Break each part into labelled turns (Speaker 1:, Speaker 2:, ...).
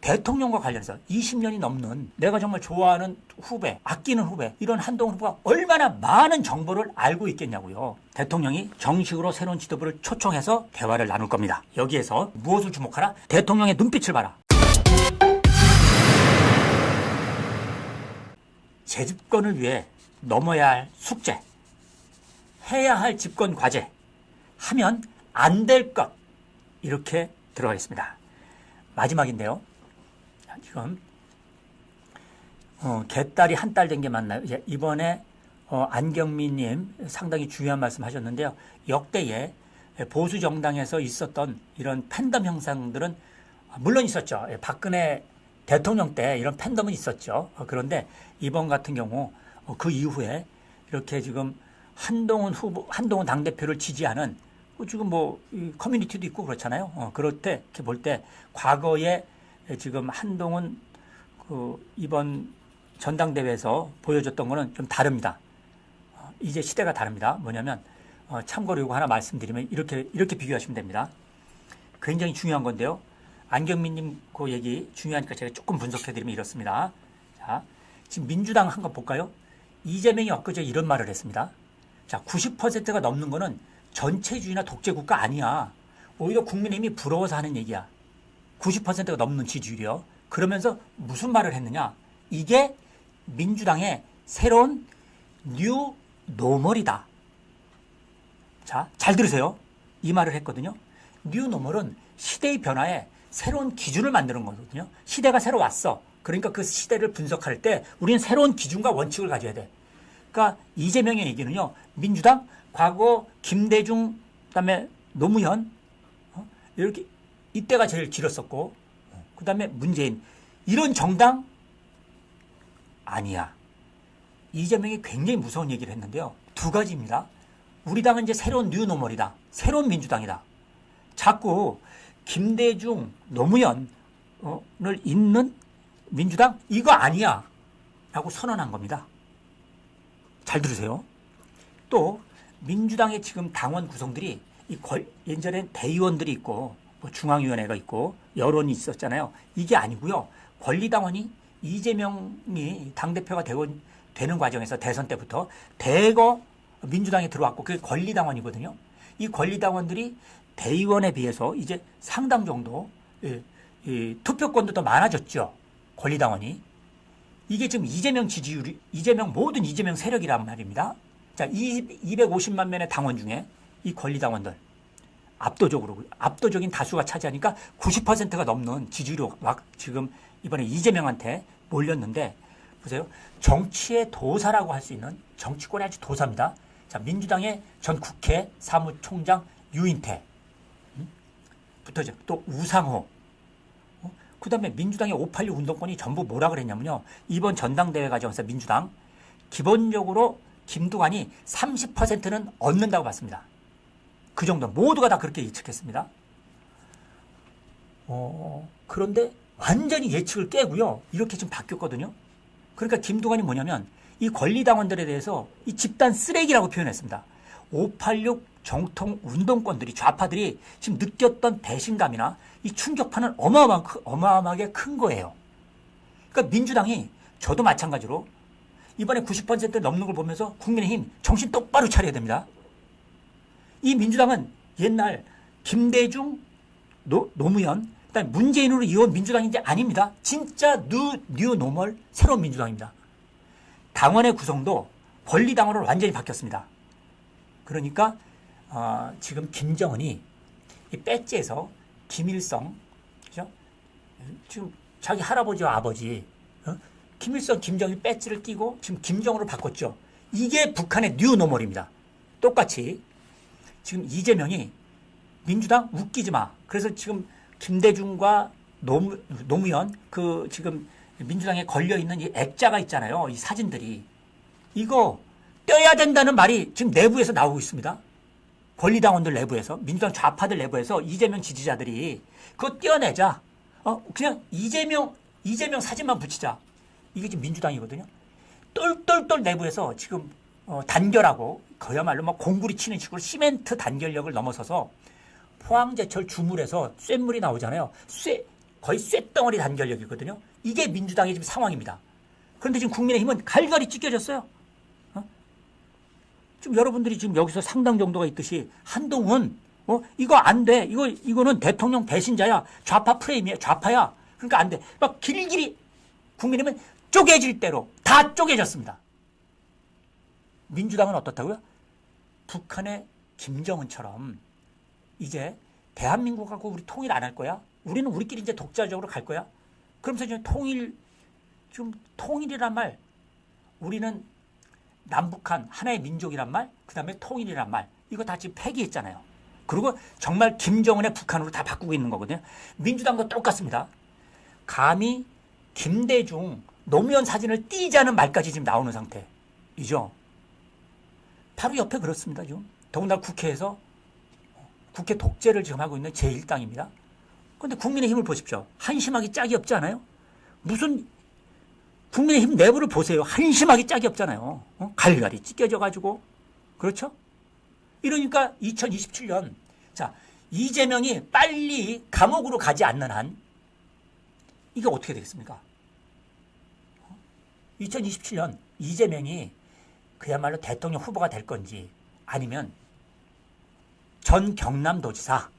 Speaker 1: 대통령과 관련해서 20년이 넘는 내가 정말 좋아하는 후배, 아끼는 후배, 이런 한동훈 후보가 얼마나 많은 정보를 알고 있겠냐고요. 대통령이 정식으로 새로운 지도부를 초청해서 대화를 나눌 겁니다. 여기에서 무엇을 주목하라? 대통령의 눈빛을 봐라. 재집권을 위해 넘어야 할 숙제, 해야 할 집권 과제, 하면 안 될 것, 이렇게 들어가겠습니다. 마지막인데요. 지금 개딸이 한 달 된 게 맞나요? 이번에 안경미님 상당히 중요한 말씀 하셨는데요. 역대에 보수 정당에서 있었던 이런 팬덤 형상들은 물론 있었죠. 박근혜 대통령 때 이런 팬덤은 있었죠. 그런데 이번 같은 경우 그 이후에 이렇게 지금 한동훈 후보, 한동훈 당대표를 지지하는 지금 뭐 커뮤니티도 있고 그렇잖아요. 그럴 때 이렇게 볼 때 과거에 지금 한동훈 이번 전당대회에서 보여줬던 거는 좀 다릅니다. 이제 시대가 다릅니다. 뭐냐면 참고로 이거 하나 말씀드리면 이렇게 비교하시면 됩니다. 굉장히 중요한 건데요. 안경민님 그 얘기 중요하니까 제가 조금 분석해드리면 이렇습니다. 자, 지금 민주당 한 거 볼까요? 이재명이 엊그제 이런 말을 했습니다. 자, 90%가 넘는 거는 전체주의나 독재국가 아니야. 오히려 국민의힘이 부러워서 하는 얘기야. 90%가 넘는 지지율이요. 그러면서 무슨 말을 했느냐? 이게 민주당의 새로운 뉴 노멀이다. 자, 잘 들으세요. 이 말을 했거든요. 뉴 노멀은 시대의 변화에 새로운 기준을 만드는 거거든요. 시대가 새로 왔어. 그러니까 그 시대를 분석할 때 우리는 새로운 기준과 원칙을 가져야 돼. 그러니까 이재명의 얘기는요. 민주당 과거 김대중 그다음에 노무현 이렇게 이때가 제일 길었었고 그다음에 문재인 이런 정당 아니야. 이재명이 굉장히 무서운 얘기를 했는데요. 두 가지입니다. 우리 당은 이제 새로운 뉴노멀이다. 새로운 민주당이다. 자꾸 김대중 노무현을 잇는 민주당 이거 아니야 라고 선언한 겁니다. 잘 들으세요. 또 민주당의 지금 당원 구성들이 예전엔 대의원들이 있고 뭐 중앙위원회가 있고 여론이 있었잖아요. 이게 아니고요. 권리당원이 이재명이 당대표가 되는 과정에서 대선 때부터 대거 민주당에 들어왔고 그게 권리당원이거든요. 이 권리당원들이 대의원에 비해서 이제 상당 정도 투표권도 더 많아졌죠. 권리당원이. 이게 지금 이재명 지지율이 모든 이재명 세력이란 말입니다. 자, 250만 명의 당원 중에 이 권리당원들 압도적인 다수가 차지하니까 90%가 넘는 지지율이 지금 이번에 이재명한테 몰렸는데 보세요. 정치의 도사라고 할 수 있는 정치권의 아주 도사입니다. 자, 민주당의 전 국회 사무총장 유인태 붙어죠. 또 우상호. 그 다음에 민주당의 586 운동권이 전부 뭐라 그랬냐면요. 이번 전당대회 과정에서 민주당 기본적으로 김두관이 30%는 얻는다고 봤습니다. 그 정도 모두가 다 그렇게 예측했습니다. 그런데 완전히 예측을 깨고요. 이렇게 좀 바뀌었거든요. 그러니까 김두관이 뭐냐면 이 권리당원들에 대해서 이 집단 쓰레기라고 표현했습니다. 586 정통 운동권들이 좌파들이 지금 느꼈던 배신감이나 이 충격파는 어마어마하게 큰 거예요. 그러니까 민주당이 저도 마찬가지로 이번에 90% 넘는 걸 보면서 국민의힘 정신 똑바로 차려야 됩니다. 이 민주당은 옛날 김대중, 노무현, 그다음에 문재인으로 이어온 민주당이 이제 아닙니다. 진짜 뉴 노멀 새로운 민주당입니다. 당원의 구성도 권리당원으로 완전히 바뀌었습니다. 그러니까 지금 김정은이 이 배지에서 김일성, 그죠? 지금 자기 할아버지와 아버지 김일성, 김정일 배지를 띄고 지금 김정은으로 바꿨죠. 이게 북한의 뉴 노멀입니다. 똑같이 지금 이재명이 민주당 웃기지 마. 그래서 지금 김대중과 노무현 그 지금 민주당에 걸려 있는 이 액자가 있잖아요. 이 사진들이 이거 떼야 된다는 말이 지금 내부에서 나오고 있습니다. 권리당원들 내부에서 민주당 좌파들 내부에서 이재명 지지자들이 그거 떼어내자. 그냥 이재명 사진만 붙이자. 이게 지금 민주당이거든요. 똘똘똘 내부에서 지금 단결하고 그야말로 막 공구리 치는 식으로 시멘트 단결력을 넘어서서 포항제철 주물에서 쇳물이 나오잖아요. 거의 쇳덩어리 단결력이거든요. 이게 민주당의 지금 상황입니다. 그런데 지금 국민의힘은 갈갈이 찢겨졌어요. 지금 여러분들이 지금 여기서 상당 정도가 있듯이 한동훈 이거 안 돼. 이거는 대통령 배신자야. 좌파 프레임이야. 좌파야. 그러니까 안 돼. 막 길길이 국민의힘은 쪼개질 대로 다 쪼개졌습니다. 민주당은 어떻다고요? 북한의 김정은처럼 이제 대한민국하고 우리 통일 안 할 거야? 우리는 우리끼리 이제 독자적으로 갈 거야? 그러면서 이제 통일이란 말, 우리는 남북한 하나의 민족이란 말, 그 다음에 통일이란 말, 이거 다 지금 폐기했잖아요. 그리고 정말 김정은의 북한으로 다 바꾸고 있는 거거든요. 민주당도 똑같습니다. 감히 김대중 노무현 사진을 띄자는 말까지 지금 나오는 상태이죠. 바로 옆에 그렇습니다. 지금 더군다나 국회에서 국회 독재를 지금 하고 있는 제1당입니다. 그런데 국민의힘을 보십시오. 한심하기 짝이 없지 않아요? 무슨 국민의힘 내부를 보세요. 한심하기 짝이 없잖아요. 갈갈이 찢겨져가지고. 그렇죠? 이러니까 2027년 자 이재명이 빨리 감옥으로 가지 않는 한 이게 어떻게 되겠습니까? 2027년 이재명이 그야말로 대통령 후보가 될 건지 아니면 전 경남도지사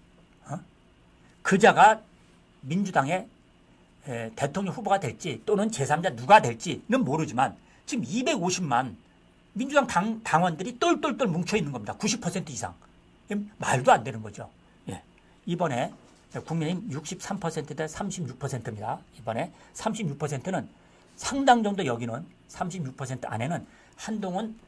Speaker 1: 그자가 민주당의 대통령 후보가 될지 또는 제3자 누가 될지는 모르지만 지금 250만 민주당 당원들이 똘똘똘 뭉쳐있는 겁니다. 90% 이상. 말도 안 되는 거죠. 예. 이번에 국민의힘 63%대 36%입니다. 이번에 36%는 상당 정도 여기는 36% 안에는 한동훈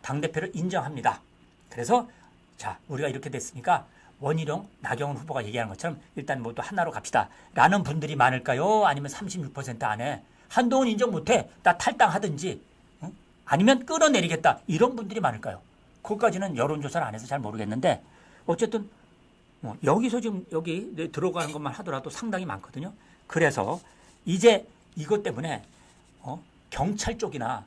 Speaker 1: 당대표를 인정합니다. 그래서 자 우리가 이렇게 됐으니까 원희룡, 나경원 후보가 얘기하는 것처럼 일단 모두 하나로 갑시다. 라는 분들이 많을까요? 아니면 36% 안에 한동훈 인정 못해. 나 탈당하든지 아니면 끌어내리겠다. 이런 분들이 많을까요? 그것까지는 여론조사를 안 해서 잘 모르겠는데 어쨌든 여기서 지금 여기 들어가는 것만 하더라도 상당히 많거든요. 그래서 이제 이것 때문에 경찰 쪽이나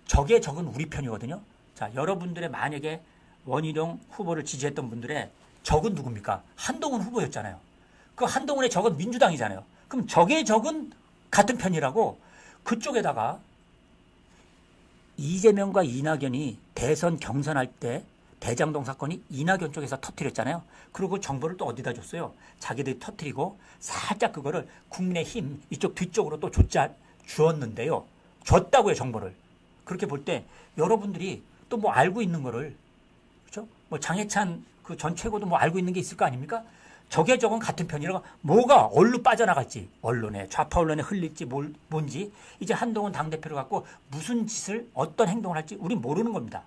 Speaker 1: 적의 적은 우리 편이거든요. 자, 여러분들의 만약에 원희룡 후보를 지지했던 분들의 적은 누굽니까? 한동훈 후보였잖아요. 그 한동훈의 적은 민주당이잖아요. 그럼 적의 적은 같은 편이라고 그쪽에다가 이재명과 이낙연이 대선 경선할 때 대장동 사건이 이낙연 쪽에서 터뜨렸잖아요. 그리고 정보를 또 어디다 줬어요? 자기들이 터뜨리고 살짝 그거를 국민의힘 이쪽 뒤쪽으로 또 주었는데요. 줬다고요, 정보를. 그렇게 볼 때 여러분들이 또 뭐 알고 있는 거를 그렇죠? 뭐 장해찬 그 전 최고도 뭐 알고 있는 게 있을 거 아닙니까? 적의 적은 같은 편이라고 뭐가 얼로 빠져나갈지 언론에 좌파 언론에 흘릴지 뭔지 이제 한동훈 당대표를 갖고 무슨 짓을 어떤 행동을 할지 우린 모르는 겁니다.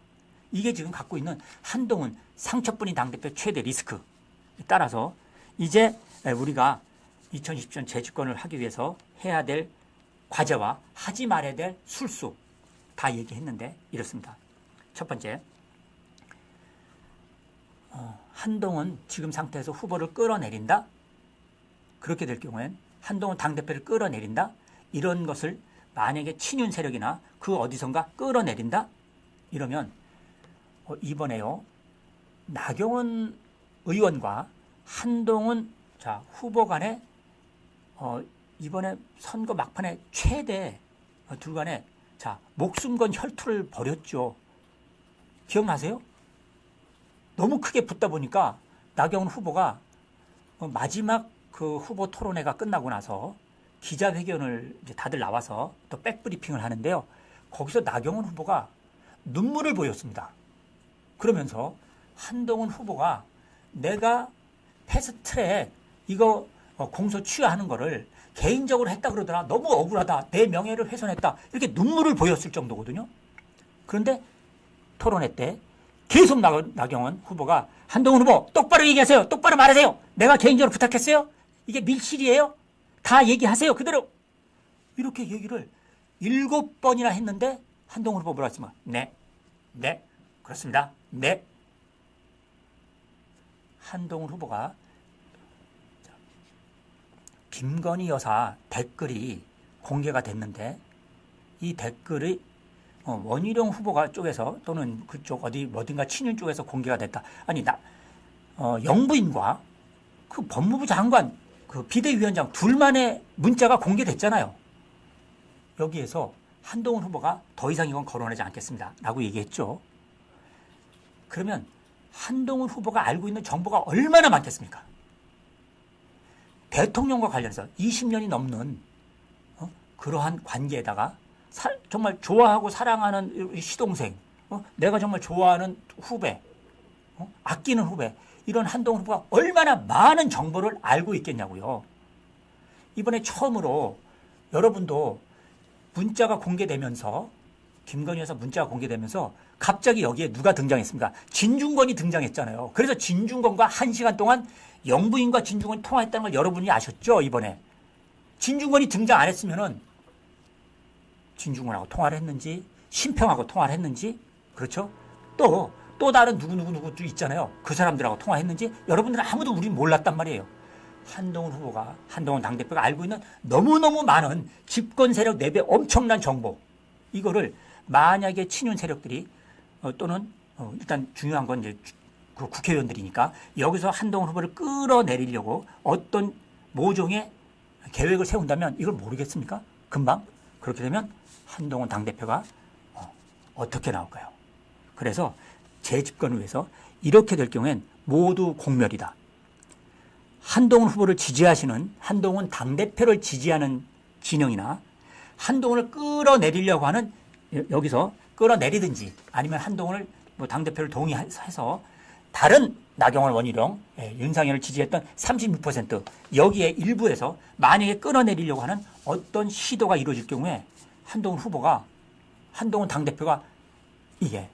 Speaker 1: 이게 지금 갖고 있는 한동훈 상처뿐인 당대표 최대 리스크. 따라서 이제 우리가 2020년 재집권을 하기 위해서 해야 될 과제와 하지 말아야 될 술수 다 얘기했는데 이렇습니다. 첫 번째, 한동훈 지금 상태에서 후보를 끌어내린다? 그렇게 될 경우엔 한동훈 당대표를 끌어내린다? 이런 것을 만약에 친윤 세력이나 그 어디선가 끌어내린다? 이러면 이번에요. 나경원 의원과 한동훈 후보 간에 이번에 선거 막판에 최대 둘 간에 목숨 건 혈투를 벌였죠. 기억나세요? 너무 크게 붙다 보니까 나경원 후보가 마지막 그 후보 토론회가 끝나고 나서 기자회견을 이제 다들 나와서 또 백브리핑을 하는데요. 거기서 나경원 후보가 눈물을 보였습니다. 그러면서 한동훈 후보가 내가 패스트트랙 이거 공소 취하하는 거를 개인적으로 했다 그러더라. 너무 억울하다. 내 명예를 훼손했다. 이렇게 눈물을 보였을 정도거든요. 그런데 토론회 때 계속 나경원 후보가 한동훈 후보 똑바로 얘기하세요. 똑바로 말하세요. 내가 개인적으로 부탁했어요. 이게 밀실이에요. 다 얘기하세요. 그대로. 이렇게 얘기를 7번이나 했는데 한동훈 후보 뭐라 했지만 네. 그렇습니다. 네. 한동훈 후보가 김건희 여사 댓글이 공개가 됐는데 이 댓글이 원희룡 후보가 쪽에서 또는 그쪽 어딘가 친윤 쪽에서 공개가 됐다. 아니 영부인과 그 법무부 장관 그 비대위원장 둘만의 문자가 공개됐잖아요. 여기에서 한동훈 후보가 더 이상 이건 거론하지 않겠습니다 라고 얘기했죠. 그러면 한동훈 후보가 알고 있는 정보가 얼마나 많겠습니까? 대통령과 관련해서 20년이 넘는 그러한 관계에다가 정말 좋아하고 사랑하는 시동생, 내가 정말 좋아하는 후배, 아끼는 후배, 이런 한동훈 후보가 얼마나 많은 정보를 알고 있겠냐고요. 이번에 처음으로 여러분도 문자가 공개되면서, 김건희 여사 문자가 공개되면서 갑자기 여기에 누가 등장했습니까? 진중권이 등장했잖아요. 그래서 진중권과 1시간 동안 영부인과 진중권이 통화했다는 걸 여러분이 아셨죠? 이번에 진중권이 등장 안 했으면은 진중권하고 통화를 했는지, 심평하고 통화를 했는지, 그렇죠? 또 다른 누구도 있잖아요. 그 사람들하고 통화했는지 여러분들은 아무도 우리 몰랐단 말이에요. 한동훈 후보가, 한동훈 당대표가 알고 있는 너무너무 많은 집권 세력 4배 엄청난 정보, 이거를 만약에 친윤 세력들이 또는 일단 중요한 건 이제 그 국회의원들이니까 여기서 한동훈 후보를 끌어내리려고 어떤 모종의 계획을 세운다면 이걸 모르겠습니까? 금방? 그렇게 되면 한동훈 당대표가 어떻게 나올까요? 그래서 재집권을 위해서 이렇게 될 경우엔 모두 공멸이다. 한동훈 후보를 지지하시는, 한동훈 당대표를 지지하는 진영이나 한동훈을 끌어내리려고 하는, 여기서 끌어내리든지 아니면 한동훈을 당대표를 동의해서 다른 나경원, 원희룡, 윤상현을 지지했던 36% 여기에 일부에서 만약에 끌어내리려고 하는 어떤 시도가 이루어질 경우에 한동훈 후보가, 한동훈 당대표가 이게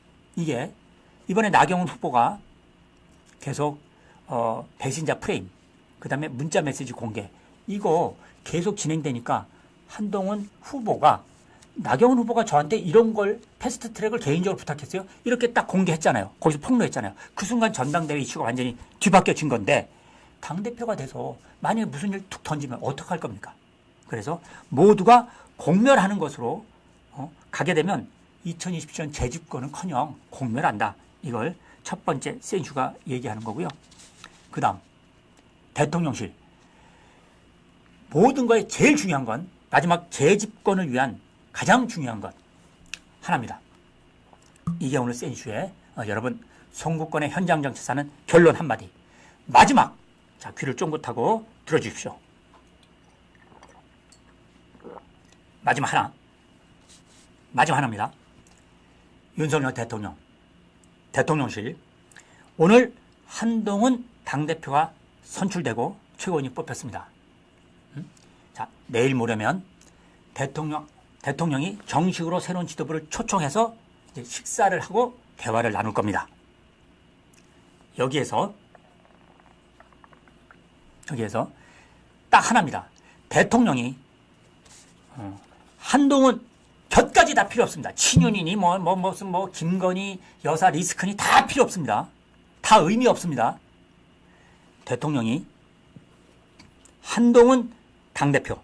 Speaker 1: 이번에 나경원 후보가 계속 배신자 프레임, 그 다음에 문자 메시지 공개, 이거 계속 진행되니까 한동훈 후보가, 나경원 후보가 저한테 이런 걸 패스트 트랙을 개인적으로 부탁했어요. 이렇게 딱 공개했잖아요. 거기서 폭로했잖아요. 그 순간 전당대회 이슈가 완전히 뒤바뀌어진 건데, 당대표가 돼서 만약에 무슨 일 툭 던지면 어떡할 겁니까? 그래서 모두가 공멸하는 것으로 가게 되면 2027년 재집권은커녕 공멸한다. 이걸 첫 번째 센슈가 얘기하는 거고요. 그 다음 대통령실. 모든 거에 제일 중요한 건, 마지막 재집권을 위한 가장 중요한 것 하나입니다. 이게 오늘 센슈의 여러분 송구권의 현장 정치사는 결론 한마디. 마지막, 자, 귀를 쫑긋하고 들어주십시오. 마지막 하나입니다. 윤석열 대통령실. 오늘 한동훈 당대표가 선출되고 최고위원이 뽑혔습니다. 자, 내일 모레면 대통령이 정식으로 새로운 지도부를 초청해서 이제 식사를 하고 대화를 나눌 겁니다. 여기에서 딱 하나입니다. 대통령이 한동훈 곁까지 다 필요 없습니다. 친윤이니 무슨 김건희 여사 리스크니 다 필요 없습니다. 다 의미 없습니다. 대통령이 한동훈 당대표와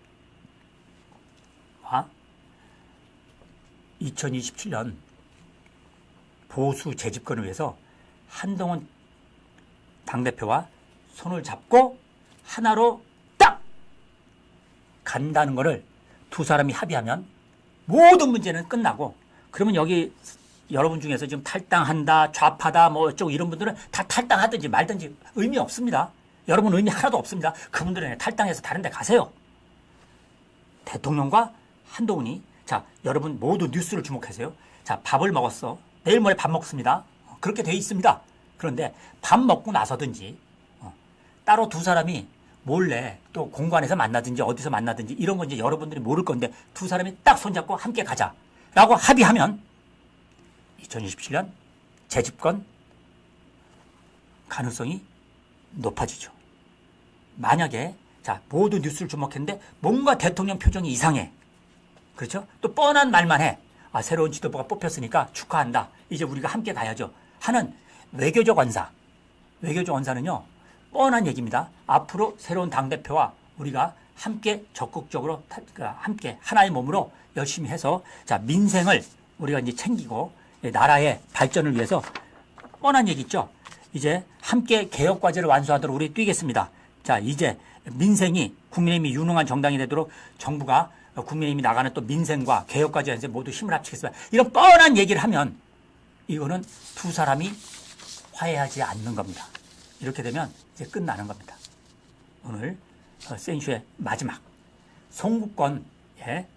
Speaker 1: 2027년 보수 재집권을 위해서 한동훈 당대표와 손을 잡고 하나로 딱 간다는 것을 두 사람이 합의하면 모든 문제는 끝나고, 그러면 여기 여러분 중에서 지금 탈당한다, 좌파다, 어쩌고 이런 분들은 다 탈당하든지 말든지 의미 없습니다. 여러분 의미 하나도 없습니다. 그분들은 탈당해서 다른 데 가세요. 대통령과 한동훈이, 자, 여러분 모두 뉴스를 주목하세요. 자, 밥을 먹었어. 내일 모레 밥 먹습니다. 그렇게 돼 있습니다. 그런데 밥 먹고 나서든지 따로 두 사람이 몰래 또 공관에서 만나든지 어디서 만나든지 이런 건 이제 여러분들이 모를 건데, 두 사람이 딱 손잡고 함께 가자라고 합의하면 2027년 재집권 가능성이 높아지죠. 만약에, 자, 모두 뉴스를 주목했는데 뭔가 대통령 표정이 이상해. 그렇죠? 또 뻔한 말만 해. 새로운 지도부가 뽑혔으니까 축하한다. 이제 우리가 함께 가야죠. 하는 외교적 언사. 외교적 언사는요, 뻔한 얘기입니다. 앞으로 새로운 당대표와 우리가 함께 적극적으로 함께 하나의 몸으로 열심히 해서, 자, 민생을 우리가 이제 챙기고 나라의 발전을 위해서, 뻔한 얘기 있죠. 이제 함께 개혁과제를 완수하도록 우리 뛰겠습니다. 자, 이제 민생이 국민의힘이 유능한 정당이 되도록 정부가 국민의힘이 나가는 또 민생과 개혁까지 해서 모두 힘을 합치겠습니다. 이런 뻔한 얘기를 하면 이거는 두 사람이 화해하지 않는 겁니다. 이렇게 되면 이제 끝나는 겁니다. 오늘 센슈의 마지막 송국권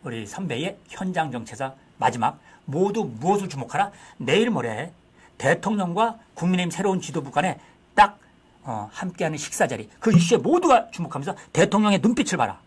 Speaker 1: 우리 선배의 현장 정치사 마지막 모두 무엇을 주목하라? 내일 모레 대통령과 국민의힘 새로운 지도부 간에 딱 함께하는 식사 자리 그 이슈에 모두가 주목하면서 대통령의 눈빛을 봐라.